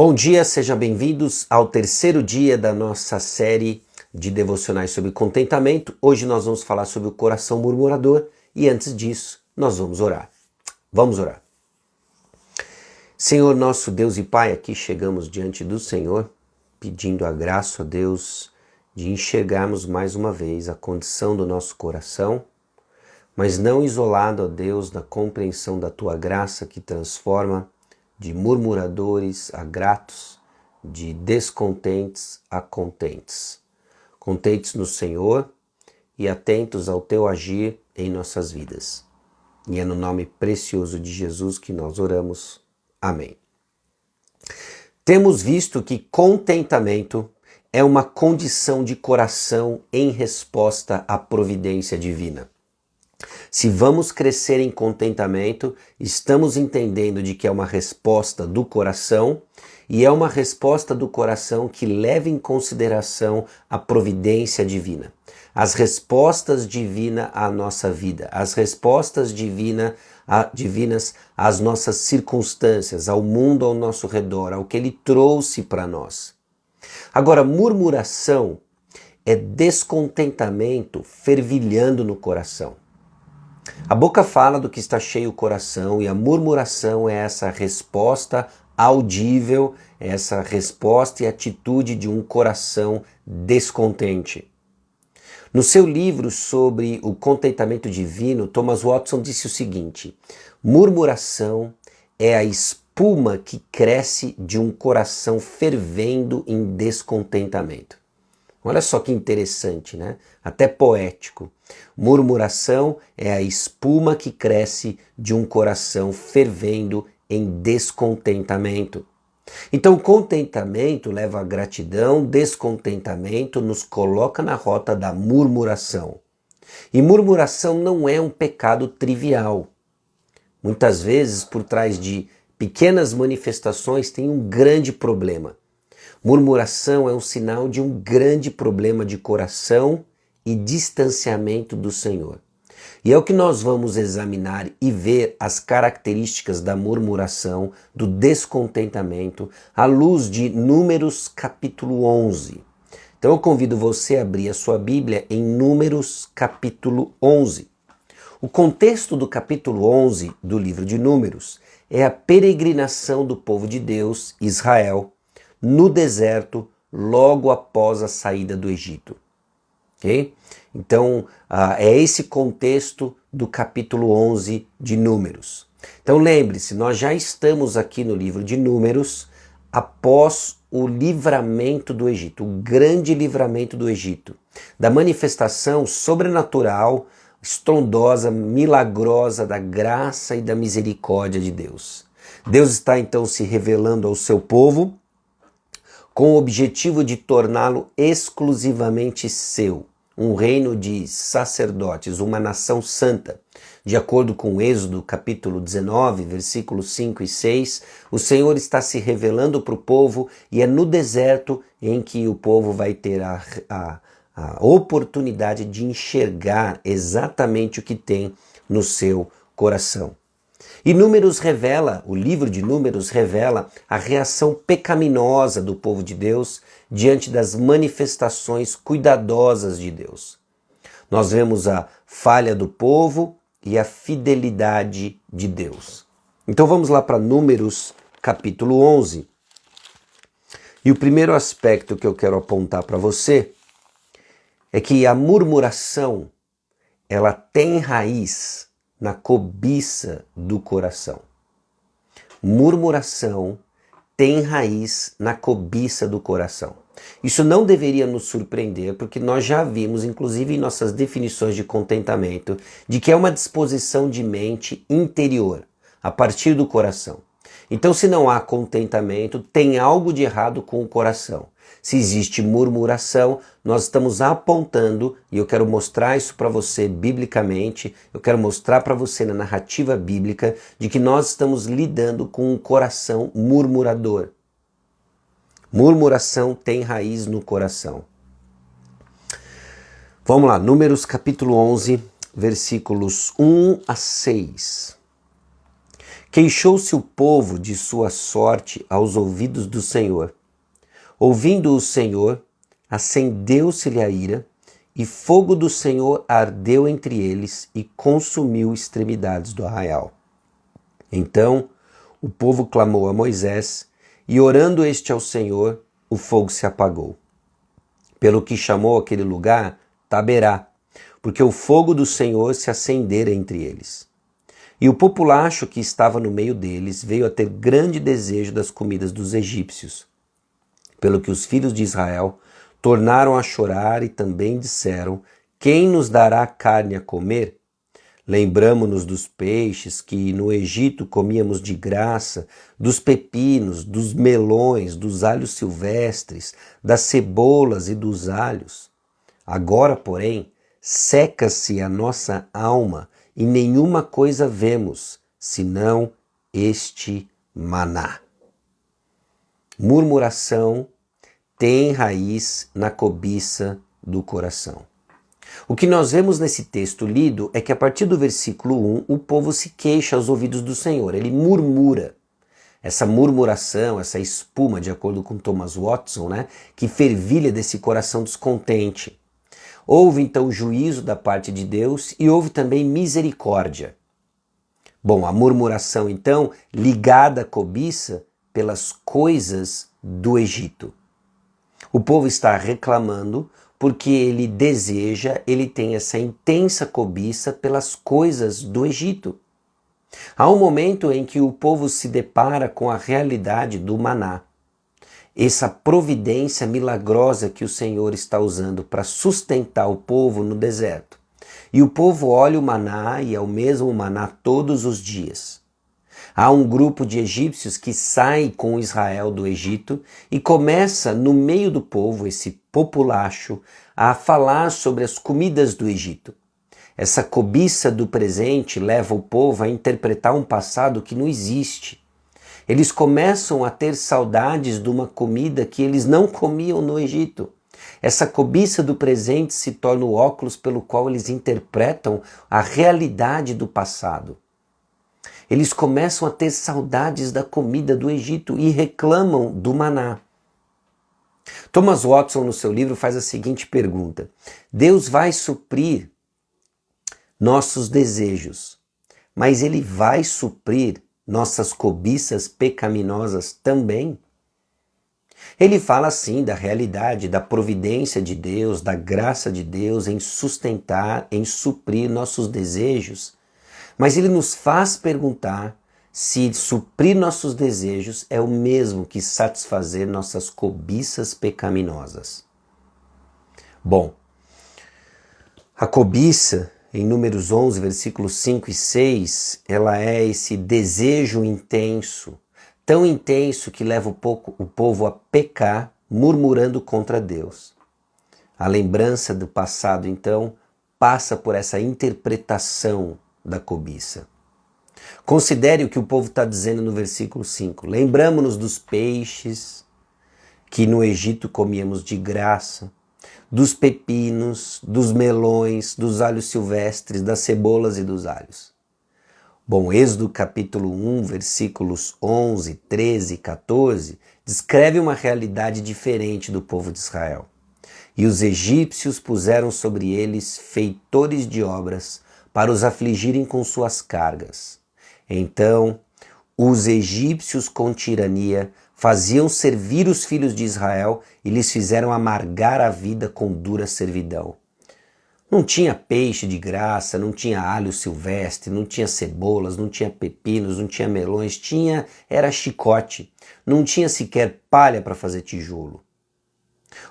Bom dia, sejam bem-vindos ao terceiro dia da nossa série de devocionais sobre contentamento. Hoje nós vamos falar sobre o coração murmurador e antes disso nós vamos orar. Vamos orar. Senhor nosso Deus e Pai, aqui chegamos diante do Senhor pedindo a graça a Deus de enxergarmos mais uma vez a condição do nosso coração, mas não isolado, ó Deus, da compreensão da Tua graça que transforma de murmuradores a gratos, de descontentes a contentes. Contentes no Senhor e atentos ao Teu agir em nossas vidas. E é no nome precioso de Jesus que nós oramos. Amém. Temos visto que contentamento é uma condição de coração em resposta à providência divina. Se vamos crescer em contentamento, estamos entendendo de que é uma resposta do coração e é uma resposta do coração que leva em consideração a providência divina. As respostas divinas à nossa vida, as respostas divinas às nossas circunstâncias, ao mundo ao nosso redor, ao que Ele trouxe para nós. Agora, murmuração é descontentamento fervilhando no coração. A boca fala do que está cheio o coração e a murmuração é essa resposta audível, essa resposta e atitude de um coração descontente. No seu livro sobre o contentamento divino, Thomas Watson disse o seguinte: murmuração é a espuma que cresce de um coração fervendo em descontentamento. Olha só que interessante, né? Até poético. Murmuração é a espuma que cresce de um coração fervendo em descontentamento. Então, contentamento leva a gratidão, descontentamento nos coloca na rota da murmuração. E murmuração não é um pecado trivial. Muitas vezes, por trás de pequenas manifestações, tem um grande problema. Murmuração é um sinal de um grande problema de coração e distanciamento do Senhor. E é o que nós vamos examinar e ver as características da murmuração, do descontentamento, à luz de Números capítulo 11. Então eu convido você a abrir a sua Bíblia em Números capítulo 11. O contexto do capítulo 11 do livro de Números é a peregrinação do povo de Deus, Israel, no deserto, logo após a saída do Egito. Okay? Então, é esse contexto do capítulo 11 de Números. Então, lembre-se, nós já estamos aqui no livro de Números após o livramento do Egito, o grande livramento do Egito, da manifestação sobrenatural, estrondosa, milagrosa da graça e da misericórdia de Deus. Deus está então se revelando ao seu povo, com o objetivo de torná-lo exclusivamente seu, um reino de sacerdotes, uma nação santa. De acordo com Êxodo capítulo 19, versículos 5 e 6, o Senhor está se revelando para o povo e é no deserto em que o povo vai ter a oportunidade de enxergar exatamente o que tem no seu coração. E Números revela, o livro de Números revela a reação pecaminosa do povo de Deus diante das manifestações cuidadosas de Deus. Nós vemos a falha do povo e a fidelidade de Deus. Então vamos lá para Números capítulo 11. E o primeiro aspecto que eu quero apontar para você é que a murmuração, ela tem raiz na cobiça do coração. Murmuração tem raiz na cobiça do coração. Isso não deveria nos surpreender, porque nós já vimos, inclusive em nossas definições de contentamento, de que é uma disposição de mente interior, a partir do coração. Então, se não há contentamento, tem algo de errado com o coração. Se existe murmuração, nós estamos apontando, e eu quero mostrar isso para você biblicamente, eu quero mostrar para você na narrativa bíblica, de que nós estamos lidando com um coração murmurador. Murmuração tem raiz no coração. Vamos lá, Números capítulo 11, versículos 1 a 6. Queixou-se o povo de sua sorte aos ouvidos do Senhor. Ouvindo o Senhor, acendeu-se-lhe a ira, e fogo do Senhor ardeu entre eles e consumiu extremidades do arraial. Então o povo clamou a Moisés, e orando este ao Senhor, o fogo se apagou. Pelo que chamou aquele lugar Taberá, porque o fogo do Senhor se acendera entre eles. E o populacho que estava no meio deles veio a ter grande desejo das comidas dos egípcios, pelo que os filhos de Israel tornaram a chorar e também disseram: quem nos dará carne a comer? Lembramo-nos dos peixes que no Egito comíamos de graça, dos pepinos, dos melões, dos alhos silvestres, das cebolas e dos alhos. Agora, porém, seca-se a nossa alma e nenhuma coisa vemos, senão este maná. Murmuração tem raiz na cobiça do coração. O que nós vemos nesse texto lido é que a partir do versículo 1, o povo se queixa aos ouvidos do Senhor, ele murmura. Essa murmuração, essa espuma, de acordo com Thomas Watson, que fervilha desse coração descontente. Houve então juízo da parte de Deus e houve também misericórdia. Bom, a murmuração então ligada à cobiça pelas coisas do Egito. O povo está reclamando porque ele deseja, ele tem essa intensa cobiça pelas coisas do Egito. Há um momento em que o povo se depara com a realidade do maná. Essa providência milagrosa que o Senhor está usando para sustentar o povo no deserto. E o povo olha o maná e é o mesmo maná todos os dias. Há um grupo de egípcios que sai com Israel do Egito e começa no meio do povo, esse populacho, a falar sobre as comidas do Egito. Essa cobiça do presente leva o povo a interpretar um passado que não existe. Eles começam a ter saudades de uma comida que eles não comiam no Egito. Essa cobiça do presente se torna o óculos pelo qual eles interpretam a realidade do passado. Eles começam a ter saudades da comida do Egito e reclamam do maná. Thomas Watson, no seu livro, faz a seguinte pergunta: Deus vai suprir nossos desejos, mas Ele vai suprir nossas cobiças pecaminosas também? Ele fala sim da realidade, da providência de Deus, da graça de Deus em sustentar, em suprir nossos desejos. Mas ele nos faz perguntar se suprir nossos desejos é o mesmo que satisfazer nossas cobiças pecaminosas. Bom, a cobiça, em Números 11, versículos 5 e 6, ela é esse desejo intenso, tão intenso que leva o povo a pecar, murmurando contra Deus. A lembrança do passado, então, passa por essa interpretação da cobiça. Considere o que o povo está dizendo no versículo 5. Lembramo-nos dos peixes que no Egito comíamos de graça, dos pepinos, dos melões, dos alhos silvestres, das cebolas e dos alhos. Bom, Êxodo capítulo 1, versículos 11, 13 e 14, descreve uma realidade diferente do povo de Israel. E os egípcios puseram sobre eles feitores de obras, para os afligirem com suas cargas. Então, os egípcios com tirania faziam servir os filhos de Israel e lhes fizeram amargar a vida com dura servidão. Não tinha peixe de graça, não tinha alho silvestre, não tinha cebolas, não tinha pepinos, não tinha melões, era chicote, não tinha sequer palha para fazer tijolo.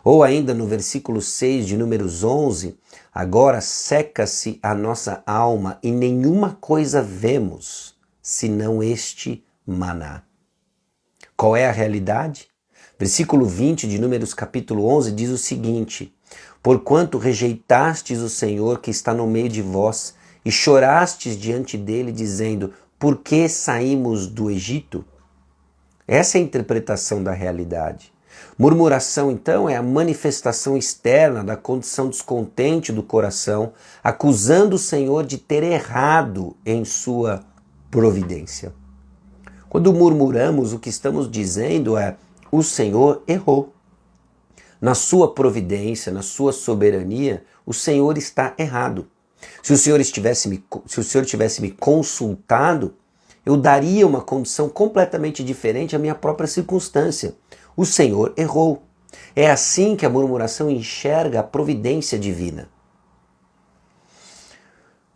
Ou ainda no versículo 6 de Números 11, agora seca-se a nossa alma e nenhuma coisa vemos, senão este maná. Qual é a realidade? Versículo 20 de Números capítulo 11 diz o seguinte: porquanto rejeitastes o Senhor que está no meio de vós e chorastes diante dele dizendo, por que saímos do Egito? Essa é a interpretação da realidade. Murmuração, então, é a manifestação externa da condição descontente do coração, acusando o Senhor de ter errado em sua providência. Quando murmuramos, o que estamos dizendo é: o Senhor errou. Na sua providência, na sua soberania, o Senhor está errado. Se o Senhor tivesse me consultado, eu daria uma condição completamente diferente à minha própria circunstância. O Senhor errou. É assim que a murmuração enxerga a providência divina.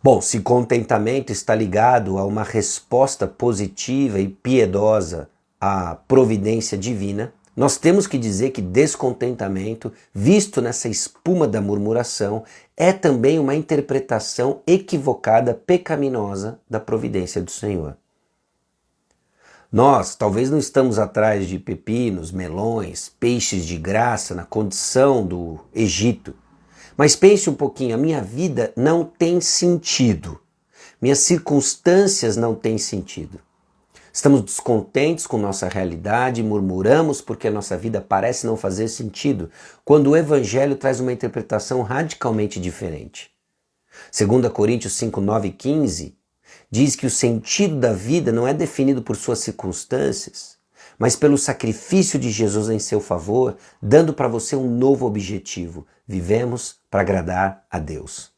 Bom, se contentamento está ligado a uma resposta positiva e piedosa à providência divina, nós temos que dizer que descontentamento, visto nessa espuma da murmuração, é também uma interpretação equivocada, pecaminosa da providência do Senhor. Nós talvez não estamos atrás de pepinos, melões, peixes de graça na condição do Egito. Mas pense um pouquinho, a minha vida não tem sentido. Minhas circunstâncias não têm sentido. Estamos descontentes com nossa realidade, murmuramos porque a nossa vida parece não fazer sentido, quando o Evangelho traz uma interpretação radicalmente diferente. 2 Coríntios 5, 9 e 15 diz que o sentido da vida não é definido por suas circunstâncias, mas pelo sacrifício de Jesus em seu favor, dando para você um novo objetivo. Vivemos para agradar a Deus.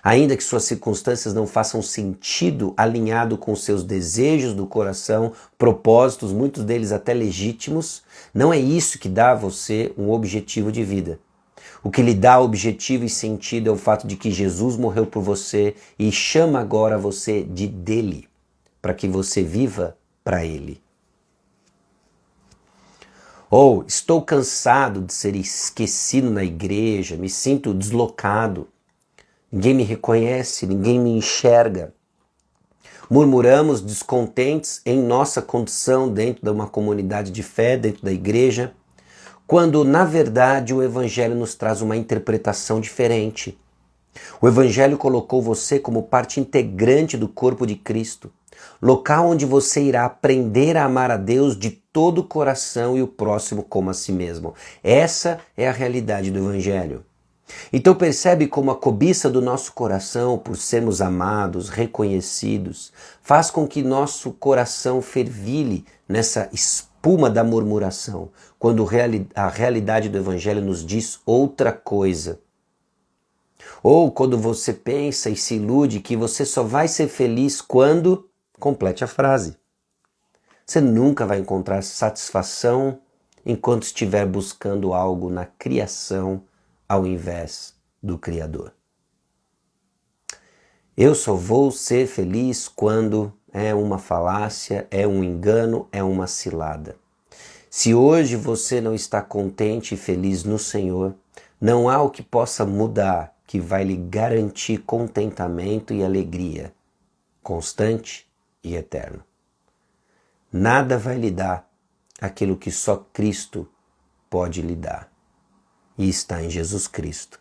Ainda que suas circunstâncias não façam sentido alinhado com seus desejos do coração, propósitos, muitos deles até legítimos, não é isso que dá a você um objetivo de vida. O que lhe dá objetivo e sentido é o fato de que Jesus morreu por você e chama agora você de dele, para que você viva para ele. Ou estou cansado de ser esquecido na igreja, me sinto deslocado, ninguém me reconhece, ninguém me enxerga. Murmuramos descontentes em nossa condição dentro de uma comunidade de fé, dentro da igreja, quando na verdade o Evangelho nos traz uma interpretação diferente. O Evangelho colocou você como parte integrante do corpo de Cristo, local onde você irá aprender a amar a Deus de todo o coração e o próximo como a si mesmo. Essa é a realidade do Evangelho. Então percebe como a cobiça do nosso coração por sermos amados, reconhecidos, faz com que nosso coração fervilhe nessa espuma da murmuração, quando a realidade do Evangelho nos diz outra coisa. Ou quando você pensa e se ilude que você só vai ser feliz quando complete a frase. Você nunca vai encontrar satisfação enquanto estiver buscando algo na criação ao invés do Criador. Eu só vou ser feliz quando é uma falácia, é um engano, é uma cilada. Se hoje você não está contente e feliz no Senhor, não há o que possa mudar que vai lhe garantir contentamento e alegria constante e eterno. Nada vai lhe dar aquilo que só Cristo pode lhe dar. E está em Jesus Cristo.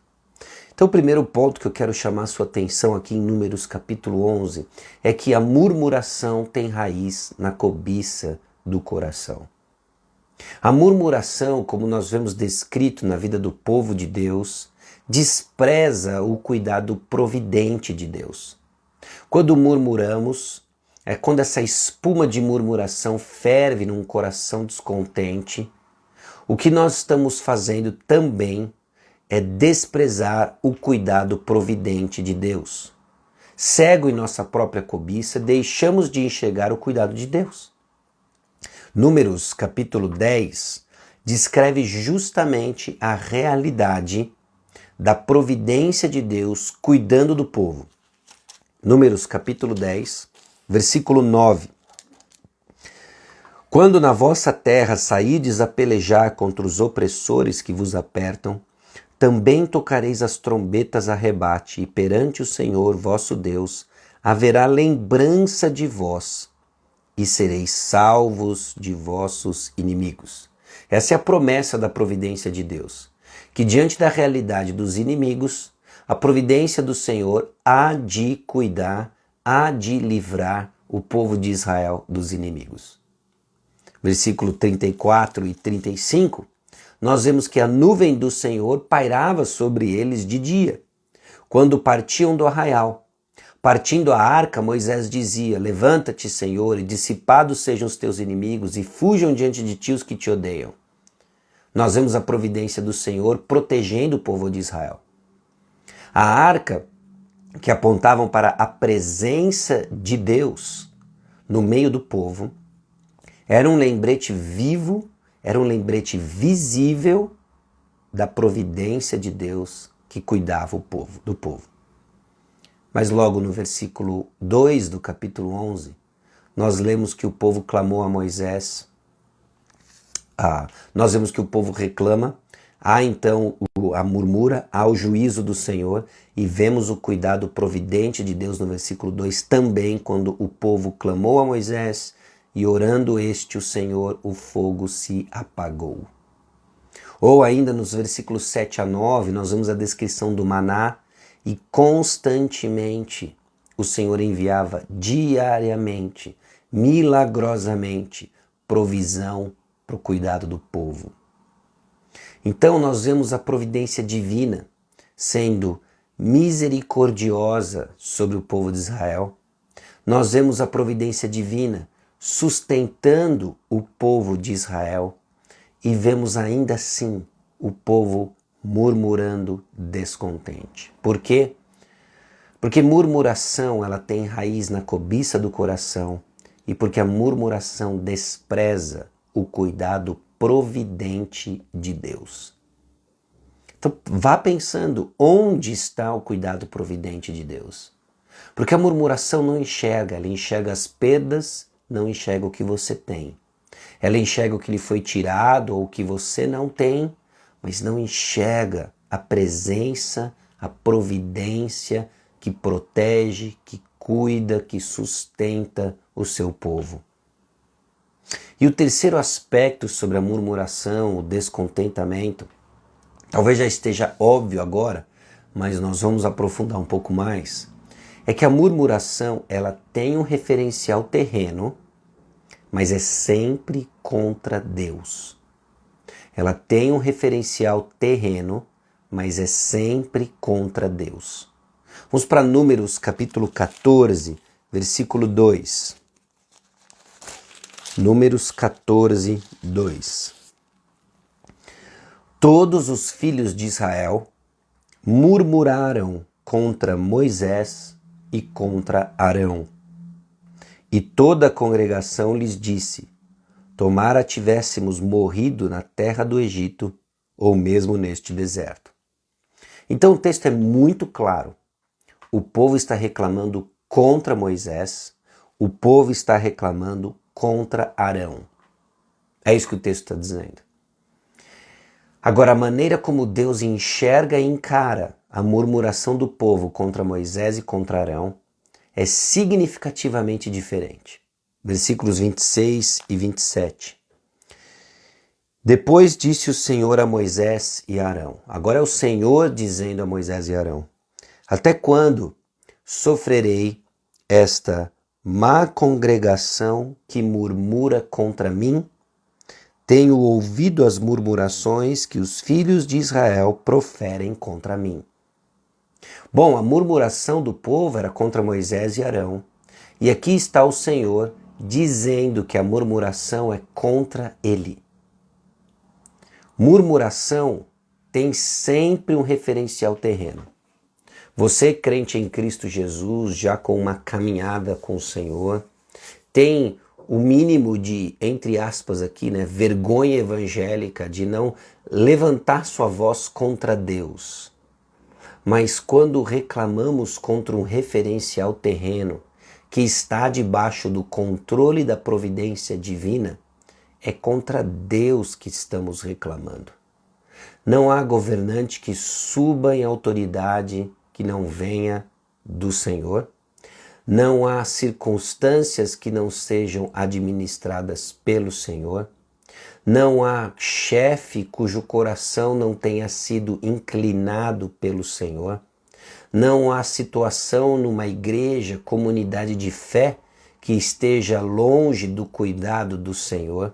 Então o primeiro ponto que eu quero chamar a sua atenção aqui em Números capítulo 11 é que a murmuração tem raiz na cobiça do coração. A murmuração, como nós vemos descrito na vida do povo de Deus, despreza o cuidado providente de Deus. Quando murmuramos, é quando essa espuma de murmuração ferve num coração descontente, o que nós estamos fazendo também é desprezar o cuidado providente de Deus. Cego em nossa própria cobiça, deixamos de enxergar o cuidado de Deus. Números capítulo 10 descreve justamente a realidade da providência de Deus cuidando do povo. Números capítulo 10, versículo 9. Quando na vossa terra saídes a pelejar contra os opressores que vos apertam, também tocareis as trombetas a rebate, e perante o Senhor vosso Deus haverá lembrança de vós, e sereis salvos de vossos inimigos. Essa é a promessa da providência de Deus, que diante da realidade dos inimigos, a providência do Senhor há de cuidar, há de livrar o povo de Israel dos inimigos. Versículo 34 e 35, nós vemos que a nuvem do Senhor pairava sobre eles de dia, quando partiam do arraial, Partindo a arca, Moisés dizia: levanta-te, Senhor, e dissipados sejam os teus inimigos, e fujam diante de ti os que te odeiam. Nós vemos a providência do Senhor protegendo o povo de Israel. A arca, que apontavam para a presença de Deus no meio do povo, era um lembrete vivo, era um lembrete visível da providência de Deus que cuidava do povo. Mas logo no versículo 2 do capítulo 11, nós lemos que o povo clamou a Moisés. Nós vemos que o povo reclama, há então a murmura, há o juízo do Senhor, e vemos o cuidado providente de Deus no versículo 2 também, quando o povo clamou a Moisés, e orando o Senhor, o fogo se apagou. Ou ainda nos versículos 7 a 9, nós vemos a descrição do maná, e constantemente o Senhor enviava diariamente, milagrosamente, provisão para o cuidado do povo. Então nós vemos a providência divina sendo misericordiosa sobre o povo de Israel. Nós vemos a providência divina sustentando o povo de Israel. E vemos ainda assim o povo murmurando descontente. Por quê? Porque murmuração ela tem raiz na cobiça do coração e porque a murmuração despreza o cuidado providente de Deus. Então vá pensando onde está o cuidado providente de Deus. Porque a murmuração não enxerga, ela enxerga as perdas, não enxerga o que você tem. Ela enxerga o que lhe foi tirado ou o que você não tem, mas não enxerga a presença, a providência que protege, que cuida, que sustenta o seu povo. E o terceiro aspecto sobre a murmuração, o descontentamento, talvez já esteja óbvio agora, mas nós vamos aprofundar um pouco mais, é que a murmuração ela tem um referencial terreno, mas é sempre contra Deus. Ela tem um referencial terreno, mas é sempre contra Deus. Vamos para Números capítulo 14, versículo 2. Números 14, 2. Todos os filhos de Israel murmuraram contra Moisés e contra Arão. E toda a congregação lhes disse: tomara tivéssemos morrido na terra do Egito, ou mesmo neste deserto. Então o texto é muito claro. O povo está reclamando contra Moisés, o povo está reclamando contra Arão. É isso que o texto está dizendo. Agora, a maneira como Deus enxerga e encara a murmuração do povo contra Moisés e contra Arão é significativamente diferente. Versículos 26 e 27. Depois disse o Senhor a Moisés e a Arão. Agora é o Senhor dizendo a Moisés e Arão: até quando sofrerei esta má congregação que murmura contra mim? Tenho ouvido as murmurações que os filhos de Israel proferem contra mim. Bom, a murmuração do povo era contra Moisés e Arão. E aqui está o Senhor dizendo que a murmuração é contra ele. Murmuração tem sempre um referencial terreno. Você, crente em Cristo Jesus, já com uma caminhada com o Senhor, tem o mínimo de, entre aspas aqui, vergonha evangélica de não levantar sua voz contra Deus. Mas quando reclamamos contra um referencial terreno que está debaixo do controle da providência divina, é contra Deus que estamos reclamando. Não há governante que suba em autoridade que não venha do Senhor. Não há circunstâncias que não sejam administradas pelo Senhor. Não há chefe cujo coração não tenha sido inclinado pelo Senhor. Não há situação numa igreja, comunidade de fé, que esteja longe do cuidado do Senhor.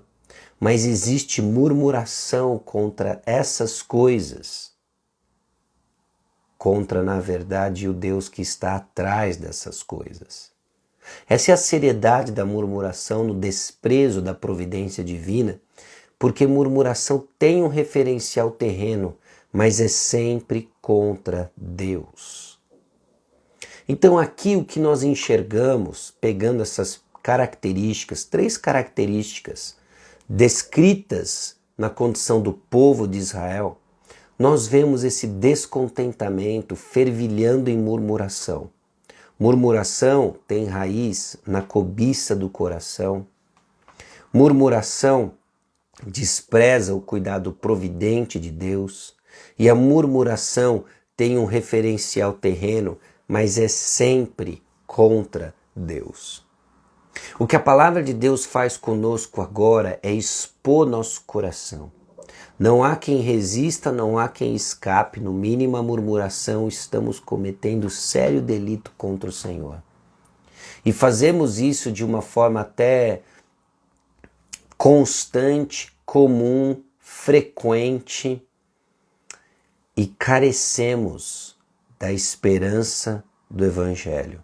Mas existe murmuração contra essas coisas contra, na verdade, o Deus que está atrás dessas coisas. Essa é a seriedade da murmuração no desprezo da providência divina, porque murmuração tem um referencial terreno, mas é sempre contra Deus. Então aqui o que nós enxergamos, pegando essas características, 3 características descritas na condição do povo de Israel, nós vemos esse descontentamento fervilhando em murmuração. Murmuração tem raiz na cobiça do coração. Murmuração despreza o cuidado providente de Deus. E a murmuração tem um referencial terreno, mas é sempre contra Deus. O que a palavra de Deus faz conosco agora é expor nosso coração. Não há quem resista, não há quem escape, no mínimo a murmuração, estamos cometendo sério delito contra o Senhor. E fazemos isso de uma forma até constante, comum, frequente, e carecemos da esperança do Evangelho.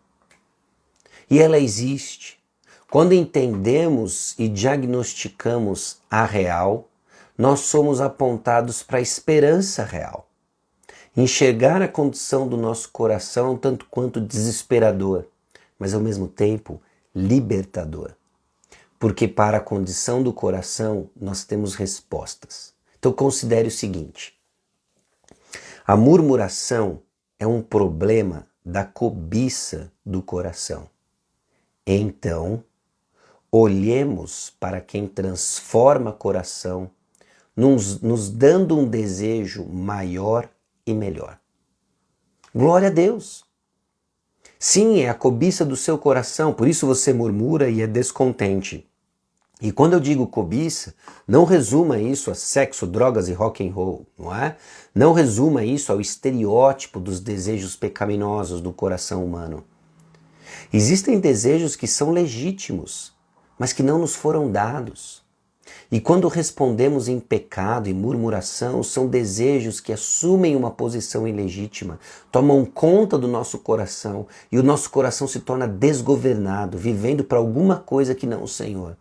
E ela existe. Quando entendemos e diagnosticamos a real, nós somos apontados para a esperança real. Enxergar a condição do nosso coração é um tanto quanto desesperador, mas ao mesmo tempo libertador. Porque para a condição do coração nós temos respostas. Então considere o seguinte: a murmuração é um problema da cobiça do coração. Então, olhemos para quem transforma coração, nos dando um desejo maior e melhor. Glória a Deus! Sim, é a cobiça do seu coração, por isso você murmura e é descontente. E quando eu digo cobiça, não resuma isso a sexo, drogas e rock and roll, não é? Não resuma isso ao estereótipo dos desejos pecaminosos do coração humano. Existem desejos que são legítimos, mas que não nos foram dados. E quando respondemos em pecado e murmuração, são desejos que assumem uma posição ilegítima, tomam conta do nosso coração e o nosso coração se torna desgovernado, vivendo para alguma coisa que não o Senhor.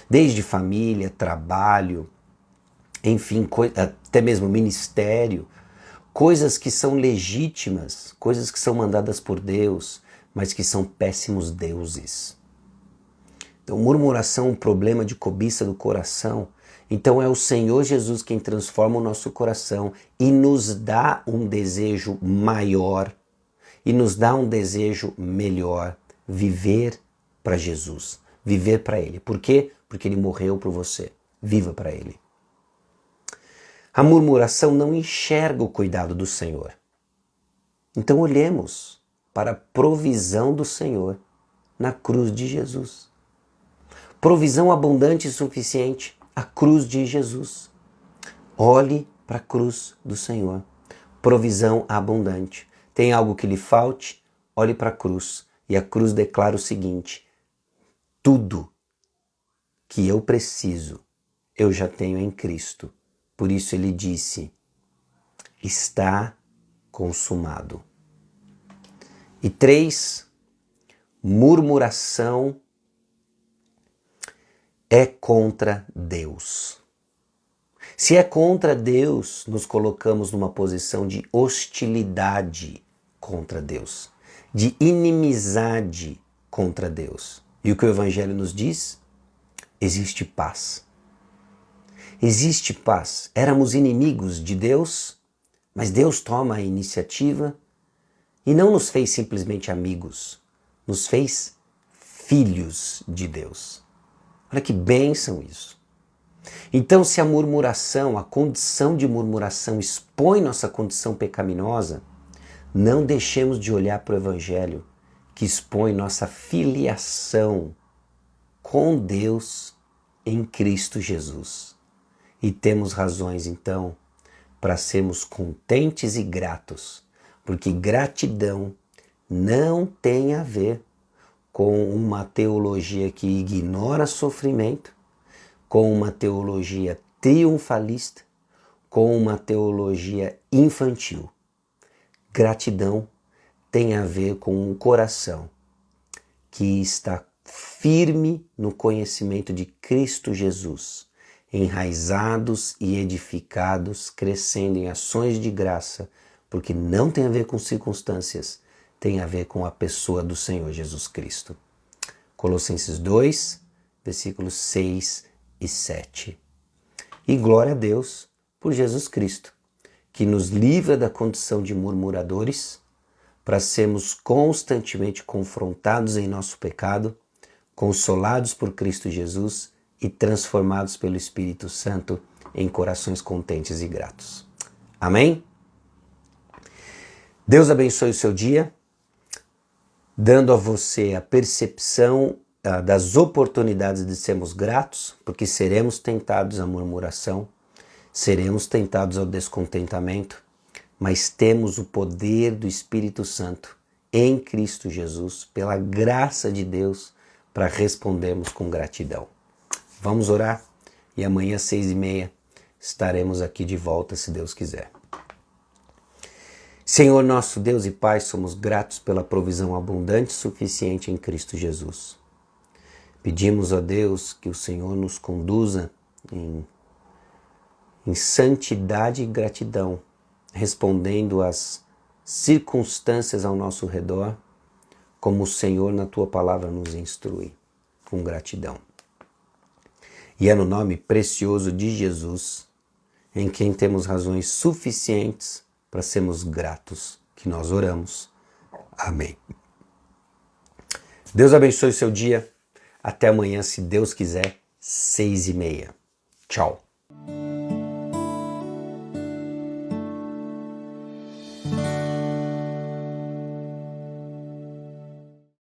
Desde família, trabalho, enfim, até mesmo ministério, coisas que são legítimas, coisas que são mandadas por Deus, mas que são péssimos deuses. Então, murmuração é um problema de cobiça do coração. Então é o Senhor Jesus quem transforma o nosso coração e nos dá um desejo maior e nos dá um desejo melhor, viver para Jesus, viver para Ele. Por quê? Porque Ele morreu por você. Viva para Ele. A murmuração não enxerga o cuidado do Senhor. Então olhemos para a provisão do Senhor na cruz de Jesus. Provisão abundante e suficiente, a cruz de Jesus. Olhe para a cruz do Senhor. Provisão abundante. Tem algo que lhe falte? Olhe para a cruz. E a cruz declara o seguinte: tudo que eu preciso, eu já tenho em Cristo. Por isso ele disse, está consumado. E 3, murmuração é contra Deus. Se é contra Deus, nos colocamos numa posição de hostilidade contra Deus, de inimizade contra Deus. E o que o Evangelho nos diz? Existe paz. Existe paz. Éramos inimigos de Deus, mas Deus toma a iniciativa e não nos fez simplesmente amigos, nos fez filhos de Deus. Olha que bênção isso. Então, se a murmuração, a condição de murmuração expõe nossa condição pecaminosa, não deixemos de olhar para o Evangelho, que expõe nossa filiação com Deus em Cristo Jesus. E temos razões, então, para sermos contentes e gratos, porque gratidão não tem a ver com uma teologia que ignora sofrimento, com uma teologia triunfalista, com uma teologia infantil. Gratidão tem a ver com um coração que está firme no conhecimento de Cristo Jesus, enraizados e edificados, crescendo em ações de graça, porque não tem a ver com circunstâncias, tem a ver com a pessoa do Senhor Jesus Cristo. Colossenses 2, versículos 6 e 7. E glória a Deus por Jesus Cristo, que nos livra da condição de murmuradores, para sermos constantemente confrontados em nosso pecado, consolados por Cristo Jesus e transformados pelo Espírito Santo em corações contentes e gratos. Amém? Deus abençoe o seu dia, dando a você a percepção das oportunidades de sermos gratos, porque seremos tentados à murmuração, seremos tentados ao descontentamento, mas temos o poder do Espírito Santo em Cristo Jesus, pela graça de Deus, para respondermos com gratidão. Vamos orar e amanhã às 6h30 estaremos aqui de volta, se Deus quiser. Senhor nosso Deus e Pai, somos gratos pela provisão abundante e suficiente em Cristo Jesus. Pedimos a Deus que o Senhor nos conduza em santidade e gratidão, respondendo às circunstâncias ao nosso redor, como o Senhor na Tua palavra nos instrui, com gratidão. E é no nome precioso de Jesus, em quem temos razões suficientes para sermos gratos, que nós oramos. Amém. Deus abençoe o seu dia. Até amanhã, se Deus quiser, 6h30. Tchau.